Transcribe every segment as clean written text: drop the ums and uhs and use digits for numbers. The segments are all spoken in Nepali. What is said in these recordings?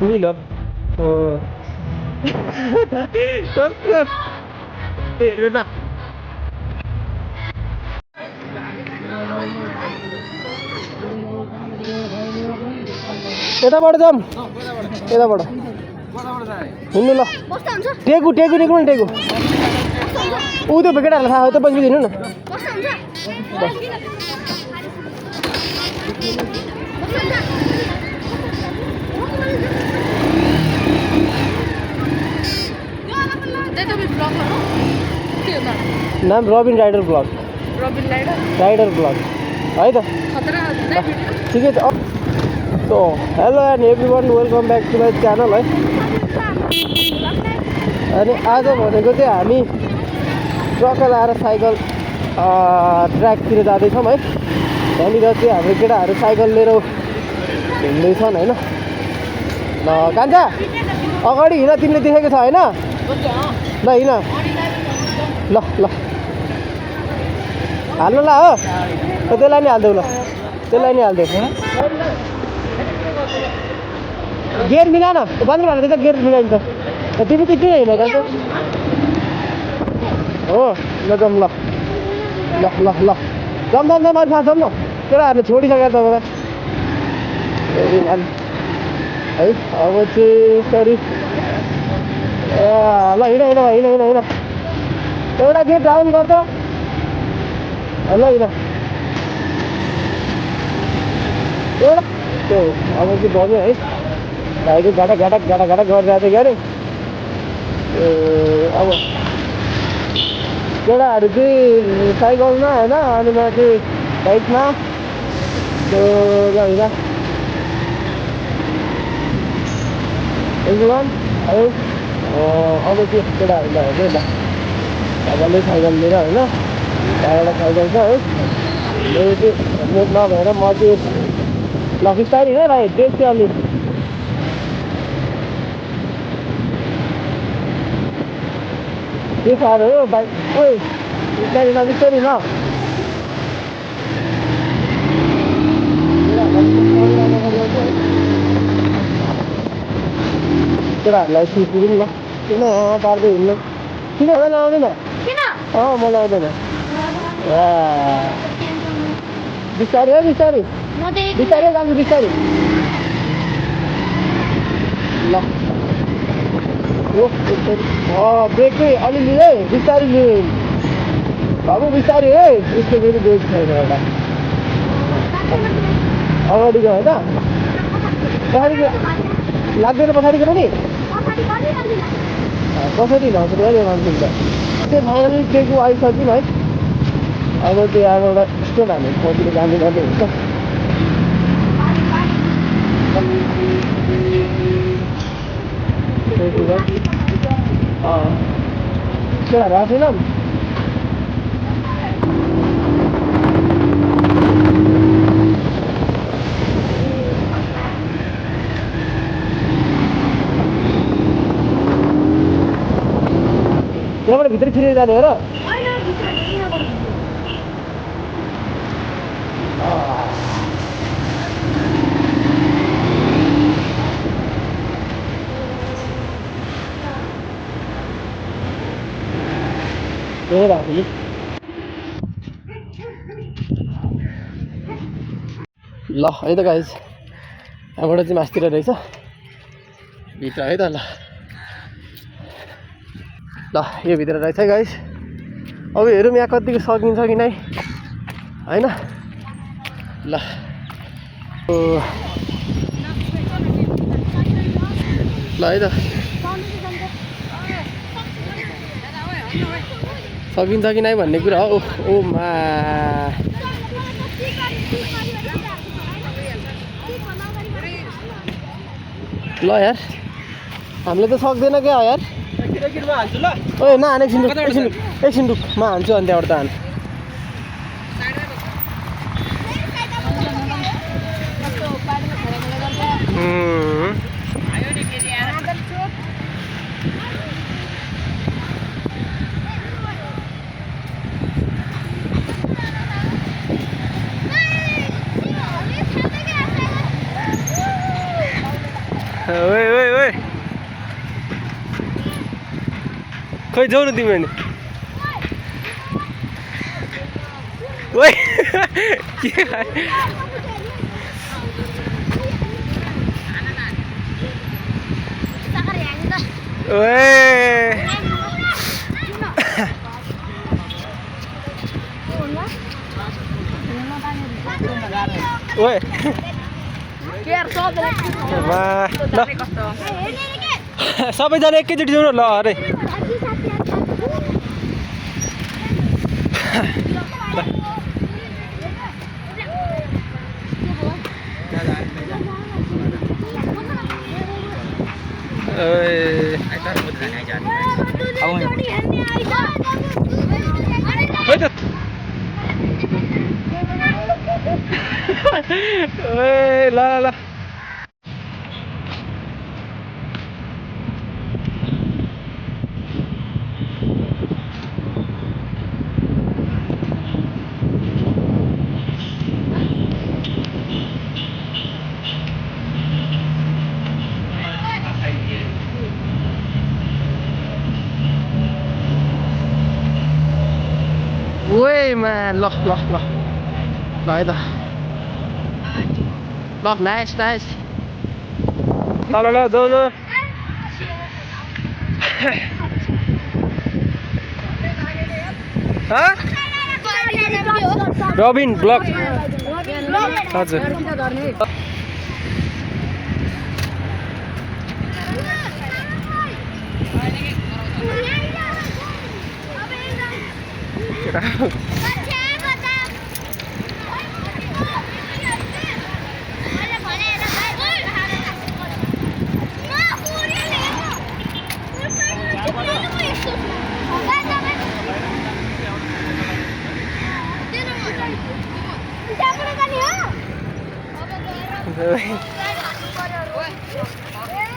Willow. Oh. यताबाट जाम यताबाट हिँड्नु ल टेकु टेकु निक्नु न टेकु ऊ त्यो केटाहरूलाई थाहा हो त्यो पैसा दिनु न नाम Rabin rider blog rider blog है त ठिकै छ सो hello and everyone welcome back to my channel है अनि आज भनेको चाहिँ हामी ट्रक लाएर साइकल ट्र्याकतिर जाँदैछौँ है त्यहाँनिर चाहिँ हाम्रो केटाहरू साइकल लिएर हिँड्दैछन् होइन ल कान्छा अगाडि हिँड तिमीले देखेको छ होइन ल हिँड ल ल हाल्नु ल हो त्यसलाई नि हालिदेऊ ल त्यसलाई नि हालिदेऊ गेयर मिला न बन्द भनेर त गेयर मिलाइन्छ तिमी चाहिँ किन हिँडेको त हो ल जाउँ ल ल ल ल जाउँ जाउँ जाउँ अरू जाउँ न केटाहरूले छोडिसकेर तपाईँलाई है अब चाहिँ सरी ल हिँड हिँड हिँड हिँड हिँड एउटा गेट डाउन गर्छ ल हिँड एउटा त्यो अब चाहिँ बग्यो है भाइको घाटा घाटा घाटा घाटा गरिरहेको थियो अरे अब केटाहरू चाहिँ साइकलमा होइन अनि म चाहिँ बाइकमा त्यो ल हिँड एभ्रिवान है अब चाहिँ केटाहरूलाई हेर्नु ल सबैले साइकल लिएर होइन त्यहाँबाट साइकल छ है मेरो चाहिँ हेलमेट नभएर म चाहिँ ल बिस्तारै हिँड भाइ ड्रेस चाहिँ अलि के साह्रो हो बाइक ओइ बिस्तारै न बिस्तारै न केटाहरूलाई सिक्नु नि ल किन पार्दै हिँड्नु किन मलाई आउँदैन मलाई आउँदैन बिस्तारै है बिस्तारै बिस्तारै जान्छु बिस्तारै ल ब्रेक चाहिँ अलिअलि है बिस्तारै लियो बाबु बिस्तारै है यसको फेरि ब्रेक छैन एउटा अगाडि गयो होइन पछाडि लाग्दैन पछाडिको पनि कसरी लाउँछ कहिले मान्छे त त्यो फाइनली टेकु आइसक्यौँ है अब त्यो यहाँबाट स्टोन हामी खोजेर जाँदै जाँदै हुन्छ केटाहरू आएको छैन त्यहाँबाट भित्र छिरेर जाने हो र ल है त गाइस यहाँबाट चाहिँ मास्तिर रहेछ भित्र है त ल ल यो भित्र रहेछ है गाइस अब हेरौँ यहाँ कतिको सकिन्छ कि नै होइन ल ल है त सकिन्छ कि नै भन्ने कुरा हो ओ मा ल यार हामीले त सक्दैन क्या यार ओए नहान एकछिन रुक म हान्छु अनि त्यहाँबाट त हान ओए ओए ओए खोइ जाऊ न तिमी अनि ओए के ओए ओए सबैजना एकैचोटि जाउँ न ल अरे ल ल ओए मा ल ल ल ल है त ल नाइस नाइस ल ल ल जाऊ न रबिन ब्लग हजुर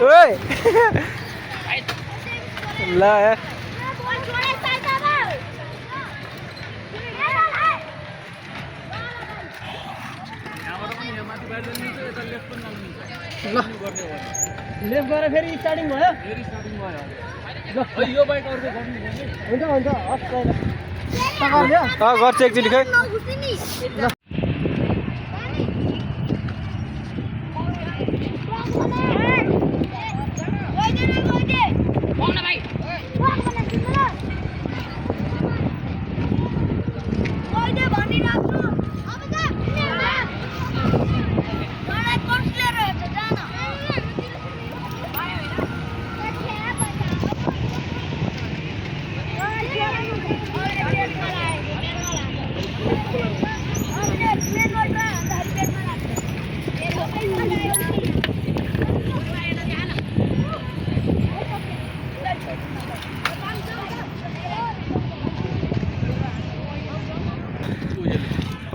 ओए ल लेफ्ट गरेर फेरि स्टार्टिङ भयो यो बाइक अर्को हुन्छ हुन्छ हस् गर्छु एकचोटि खै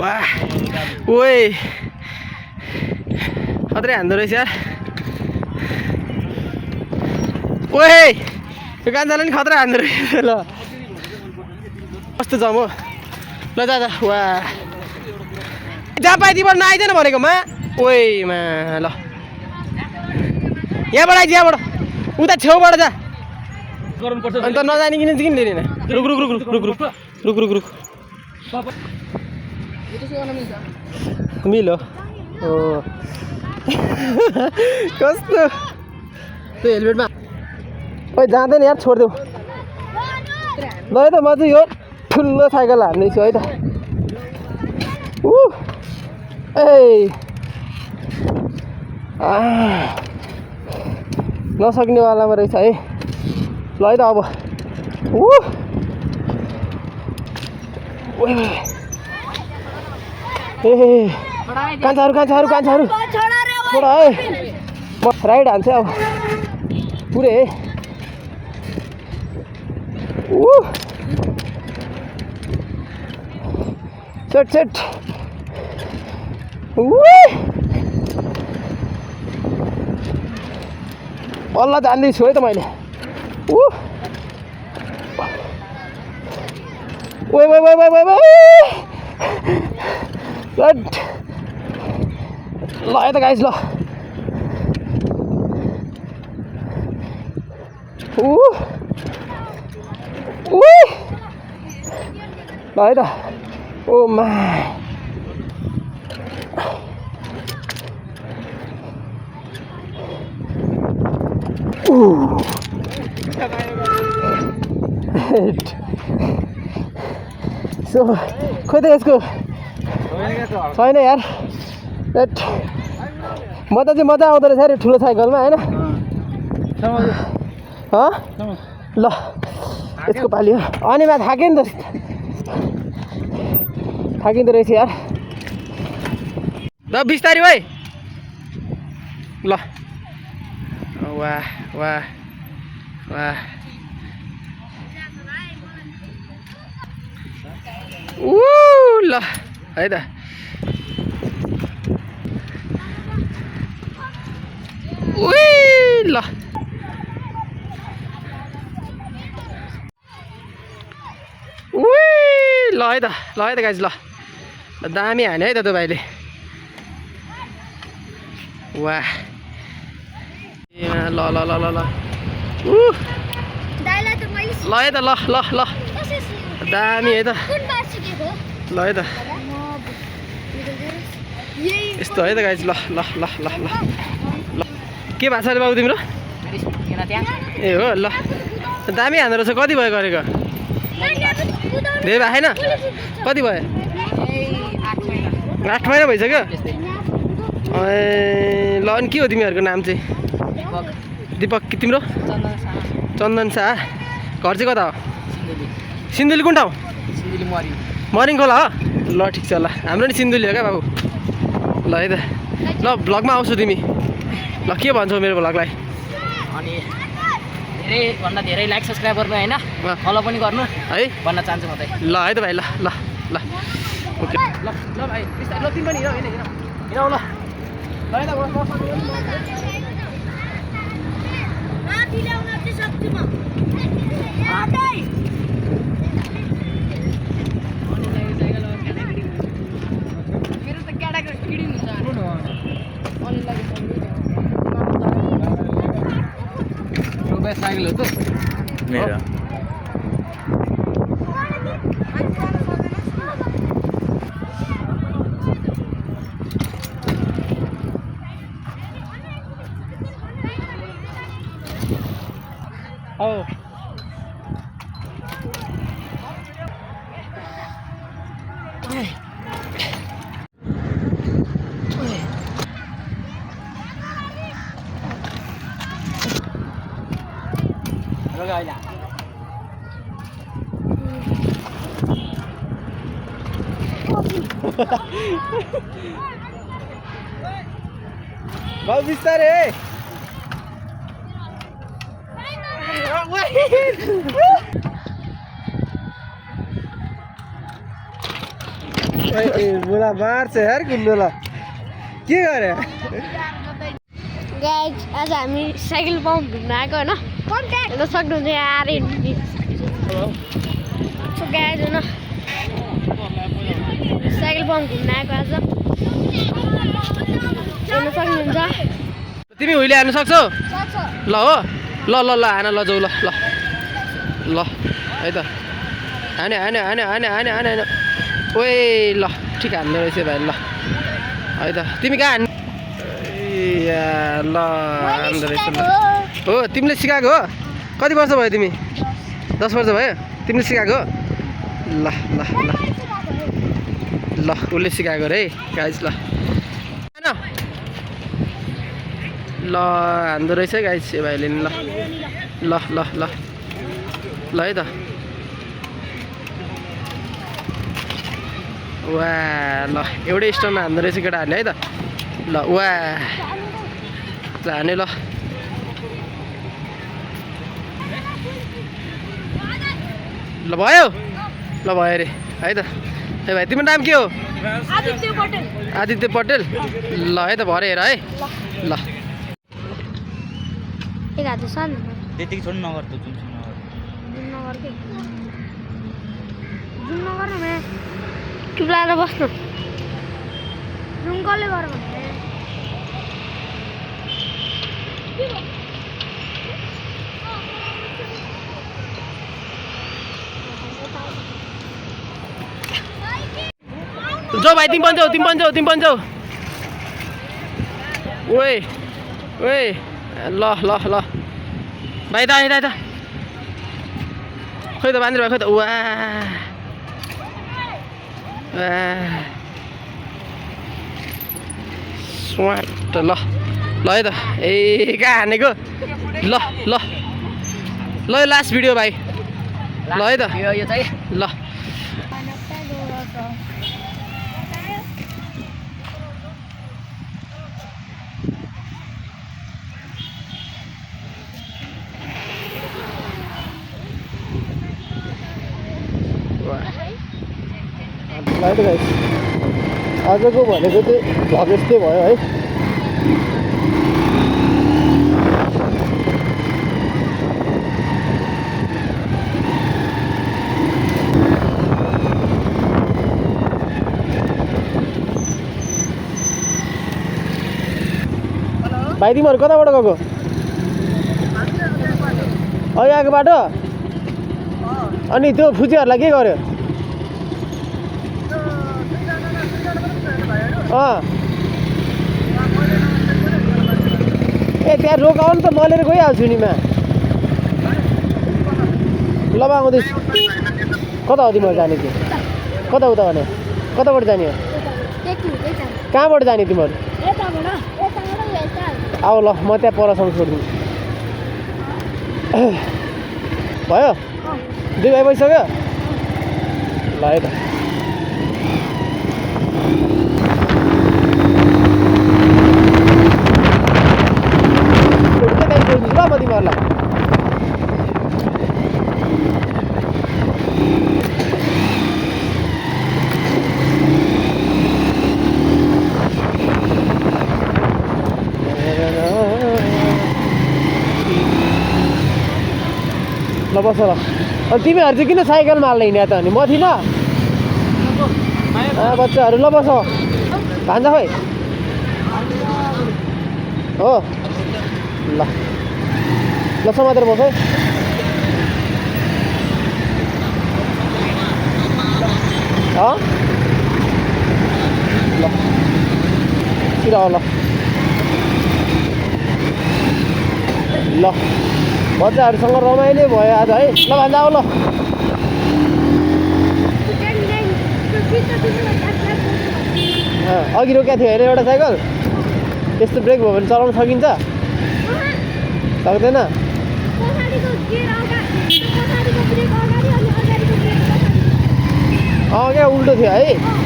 वाह ओए खत्रै हान्दो रहेछ यार ओए यो गान्जाले नि खत्रै हान्दो रहेछ ल कस्तो जाम हो ल जा जा वाह जहाँ पाइ तिमीहरू नआइदेन भनेकोमा ओएमा ल यहाँबाट आइज यहाँबाट उता छेउबाट जा अन्त नजाने किन चाहिँ किन लिने रुक रुक रुक रुक रुक रुक रुक रुक रुक मिलो ओ कस्तो त्यो हेलमेटमा ओइ जाँदैन यार छोडिदेऊ ल है त म चाहिँ यो ठुलो साइकल हान्दैछु है त ए नसक्नेवालामा रहेछ है ल है त अब ए कान्छाहरू कान्छाहरू कान्छाहरू छोडा है म राइड हान्छु अब पुरै है सेट सेट बल्ल जान्दैछु है त मैले ओए ओए ओए ओए ओए ल है त गाइस ल ल है त ओ मा सो खोइ त यसको छैन यार मजा चाहिँ मजा आउँदो रहेछ अरे ठुलो साइकलमा होइन ल यसको पालि हो अनि मा थाक्यो नि त थाकिँदो रहेछ यार ल बिस्तारी भाइ ल वाह वाह वाह ल है त ल ल है त गाइज ल दामी हाने है त भाइले वाह ल ल ल ल ल ल है त ल ल ल दामी है त ल है त यस्तो है त गाइज ल ल ल ल ल ल के भएको छ अरे बाबु तिम्रो ए हो ल दामी हान्दो रहेछ कति भयो गरेको धेरै भएको छैन कति भयो 8 महिना भइसक्यो ल अनि के हो तिमीहरूको नाम चाहिँ दिपक तिम्रो चन्दन शाह घर चाहिँ कता हो सिन्धुली कुन ठाउँ मरिङ खोला हो ल ठिक छ ल हाम्रो नि सिन्धुली हो क्या बाबु ल है त ल भ्लगमा आउँछु तिमी ल के भन्छौ मेरो भ्लगलाई अनि धेरैभन्दा धेरै लाइक सब्सक्राइब गर्नु होइन फलो पनि गर्नु है भन्न चाहन्छु म चाहिँ ल है त भाइ ल ल ल ओके ल ल भाइ ल तिमी पनि हिँड हिँड ल है त मेरो त क्याटाको किडिङ हुन्छ साइकल हो त मेरो Oh. Bagus besar eh. बोला मार्छ यार गुन्डोला के गरे गाइज आज हामी साइकल पम्प घुम्न आएको होइन हेर्न सक्नुहुन्छ यहाँ आएर सो गाइज होइन साइकल पम्प घुम्न आएको आज हेर्न सक्नुहुन्छ तिमी हुइले हाल्न सक्छौ ल हो ल ल ल हान ल जाऊ ल ल ल है त हाने हाने हाने हाने हाने हाने हाने ओए ल ठिक हान्दो रहेछ भाइ ल है त तिमी कहाँ हान् ल हान्दो रहेछ ल हो तिमीले सिकाएको हो कति वर्ष भयो तिमी 10 वर्ष भयो तिमीले सिकाएको हो ल ल ल ल उसले सिकाएको रे गाइज ल ल हान्दो रहेछ गाइज यो भाइले नि ल ल ल ल ल है त वा ल एउटै स्टोनमा हान्दो रहेछ केटाहरूले है त ल वा हाने ल ल भयो ल भयो अरे है त ए भाइ तिम्रो नाम के हो आदित्य पटेल ल है त भरे हेर है ल त्यतिकै छोड्नु नगर त जुन टुप्लाएर बस्नु जुन कसले गर भने जाऊ भाइ तिमी पनि जाऊ ओए ल भाइ त खोइ त बाँधिर खोइ त वा स्वाट ल है त ए कहाँ हानेको ल लास्ट भिडियो भाइ ल है त यो चाहिँ ल आजको भनेको चाहिँ भ्लग यस्तै भयो है भाइ तिमीहरू कताबाट गएको अघि आएको बाटो अनि त्यो फुचीहरूलाई के गर्यो ए त्यहाँ रोकाउ नि त मलेर गइहाल्छु नि मा ल बा आउँदैछु कता हो तिमीहरू जाने कि कता उता भने कताबाट जाने हो कहाँबाट जाने तिमीहरू आऊ ल म त्यहाँ परसम्म छोडिदिन्छु भयो 2 भाइ भइसक्यो ल है त ल म तिमीहरूलाई ल बस ल अनि तिमीहरू चाहिँ किन साइकलमा हाल्ने हिँड्या त अनि म थिइनँ बच्चाहरू ल बस भान्जा खोइ हो ल समातेर बस है ल छिरा ल बच्चाहरूसँग रमाइलो भयो आज है ल भान्जा आऊ ल अघि रोक्या थियो होइन एउटा साइकल त्यस्तो ब्रेक भयो भने चलाउन सकिन्छ सक्दैन क्या उल्टो थियो है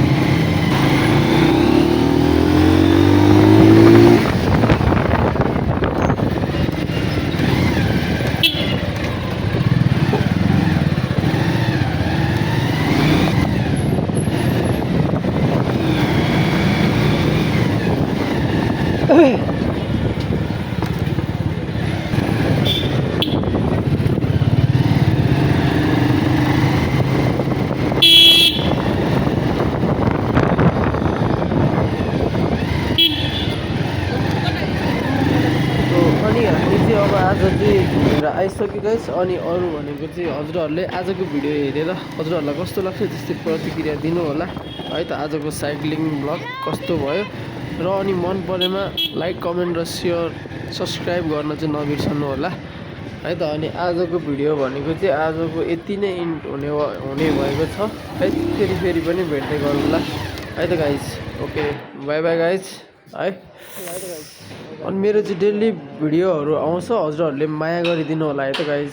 आइसक्यो गाइस अनि अरू भनेको चाहिँ हजुरहरूले आजको भिडियो हेरेर हजुरहरूलाई कस्तो लाग्छ त्यस्तै प्रतिक्रिया दिनु होला है त आजको साइक्लिङ ब्लग कस्तो भयो र अनि मन परेमा लाइक कमेन्ट र सेयर सब्सक्राइब गर्न चाहिँ नबिर्सनु होला है त अनि आजको भिडियो भनेको चाहिँ आजको यति नै इन्ड हुने भएको छ है फेरि पनि भेट्दै गरौँला है त guys okay by by guys है अनि मेरो चाहिँ डेली भिडियोहरू आउँछ हजुरहरूले माया गरिदिनु होला है त गाइस